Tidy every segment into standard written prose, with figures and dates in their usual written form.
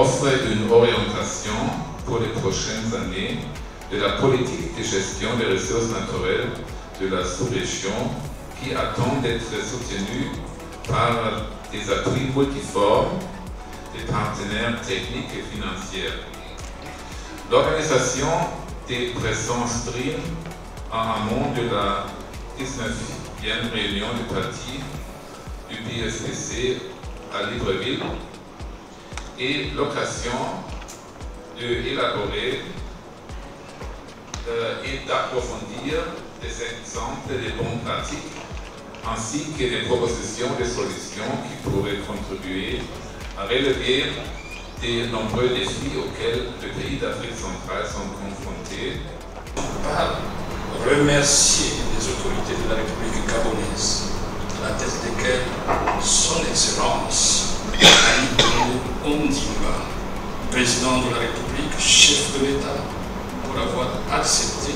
offre une orientation pour les prochaines années de la politique de gestion des ressources naturelles de la sous-région qui attend d'être soutenue par des appuis multiformes des partenaires techniques et financiers. L'organisation des présents streams en amont de la 19e réunion du parti du PSPC à Libreville est l'occasion d'élaborer et d'approfondir des exemples de bonnes pratiques ainsi que des propositions de solutions qui pourraient contribuer à relever des nombreux défis auxquels les pays d'Afrique centrale sont confrontés. Par remercier les autorités de la République gabonaise, à la tête desquelles son Excellence Ali Ondimba, président de la République, chef de l'État, pour avoir accepté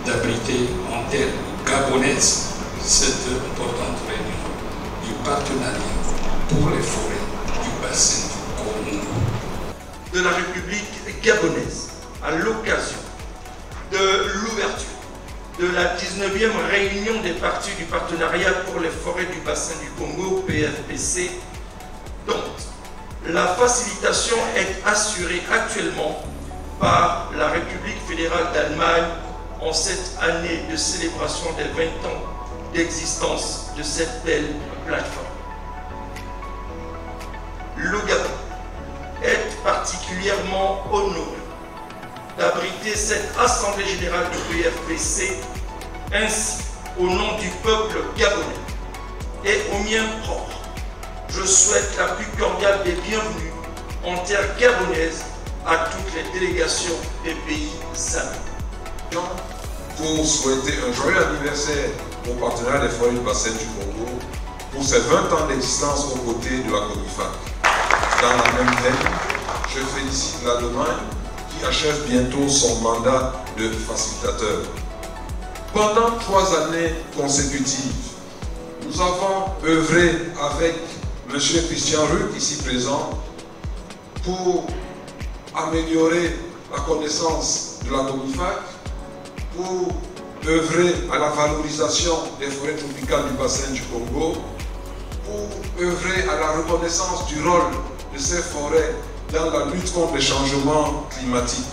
d'abriter en terre gabonaise cette importante réunion du partenariat pour les forêts du bassin du Congo. De la République gabonaise, à l'occasion de l'ouverture de la 19e réunion des partis du partenariat pour les forêts du bassin du Congo, PFBC, dont la facilitation est assurée actuellement par la République fédérale d'Allemagne en cette année de célébration des 20 ans d'existence de cette belle plateforme. Le Gabon est particulièrement honoré d'abriter cette Assemblée générale du PFBC, ainsi au nom du peuple gabonais et au mien propre. Je souhaite la plus cordiale des bienvenues en terre gabonaise à toutes les délégations des pays amis. Pour souhaiter un joyeux anniversaire au partenaire des forêts du bassin du Congo pour ses 20 ans d'existence aux côtés de la CONIFAC. Dans la même veine, je félicite l'Allemagne qui achève bientôt son mandat de facilitateur. Pendant 3 années consécutives, nous avons œuvré avec M. Christian Ruck, ici présent, pour améliorer la connaissance de la CONIFAC, pour œuvrer à la valorisation des forêts tropicales du bassin du Congo, pour œuvrer à la reconnaissance du rôle de ces forêts dans la lutte contre les changements climatiques.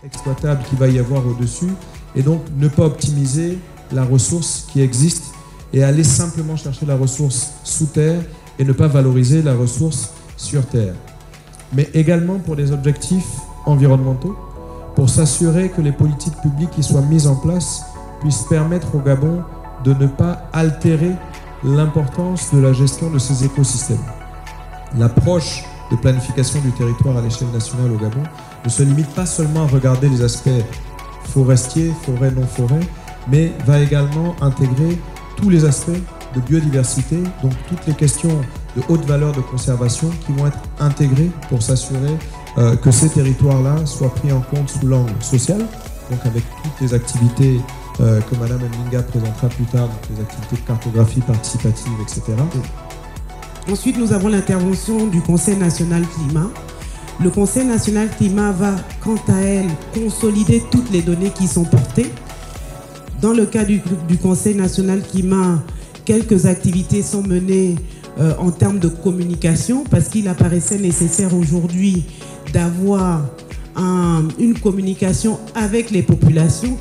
Exploitable qu'il va y avoir au-dessus, et donc ne pas optimiser la ressource qui existe et aller simplement chercher la ressource sous terre et ne pas valoriser la ressource sur terre. Mais également pour des objectifs environnementaux, pour s'assurer que les politiques publiques qui soient mises en place puissent permettre au Gabon de ne pas altérer l'importance de la gestion de ces écosystèmes. L'approche de planification du territoire à l'échelle nationale au Gabon ne se limite pas seulement à regarder les aspects forestiers, forêt, non-forêt, mais va également intégrer tous les aspects de biodiversité, donc toutes les questions de haute valeur de conservation qui vont être intégrées pour s'assurer que ces territoires-là soient pris en compte sous l'angle social, donc avec toutes les activités que Mme Mlinga présentera plus tard, donc les activités de cartographie participative, etc. Ensuite, nous avons l'intervention du Conseil national climat. Le Conseil national climat va, quant à elle, consolider toutes les données qui sont portées. Dans le cas du Conseil national climat, quelques activités sont menées en termes de communication parce qu'il apparaissait nécessaire aujourd'hui d'avoir une communication avec les populations.